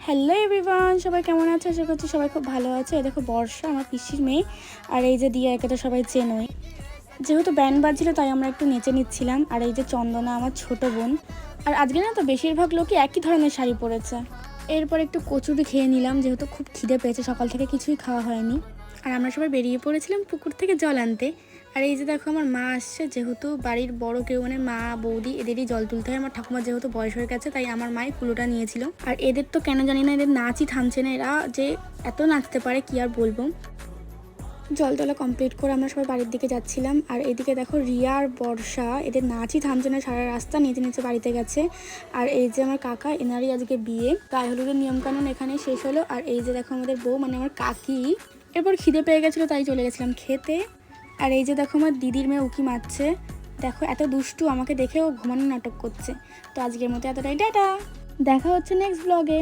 Hello everyone, সবাই কেমন আছে? আশা করছি সবাই খুব ভালো আছে। এই দেখো বর্ষা, আমার পিসির মেয়ে। আর এই যে দিয়া, একে তো সবাই চেনোই। যেহেতু ব্যান্ড বাজছিল তাই আমরা একটু নেচে নিচ্ছিলাম। আর এই যে চন্দনা, আমার ছোট বোন। আর আজকে না তো বেশিরভাগ লোকই একই ধরনের শাড়ি পরেছে। এরপর একটু কচুরি খেয়ে নিলাম, যেহেতু খুব খিদে পেয়েছে, সকাল থেকে কিছুই খাওয়া হয়নি। আর আমরা সবাই বেরিয়ে পড়েছিলাম পুকুর থেকে জল আনতে। আর এই যে দেখো আমার মা আসছে, যেহেতু বাড়ির বড় কেউ মানে মা বৌদি এদেরই জল তুলতে হয়। আমার ঠাকুমা যেহেতু বয়স হয়ে গেছে তাই আমার মাই কুলোটা নিয়েছিল। আর এদের তো কেন জানি না, এদের নাচই থামছে না, এরা যে এত নাচতে পারে কি আর বলবো। জল তোলা কমপ্লিট করে আমরা সবাই বাড়ির দিকে যাচ্ছিলাম। আর এদিকে দেখো রিয়া আর বর্ষা, এদের নাচই থামছে না, সারা রাস্তা নিচে নিচে বাড়িতে গেছে। আর এই যে আমার কাকা, এনারই আজকে বিয়ে, গায়ে হলুদের নিয়মকানুন এখানেই শেষ হলো। আর এই যে দেখো আমাদের বউ মানে আমার কাকি, এরপর খিদে পেয়ে গেছিলো তাই চলে গেছিলাম খেতে। আর এই যে দেখো আমার দিদির মেয়ে উকি মারছে, দেখো এত দুষ্টু, আমাকে দেখেও ঘুমানোর নাটক করছে। তো আজকের মতো এতটাই, টাটা। দেখা হচ্ছে নেক্সট ব্লগে।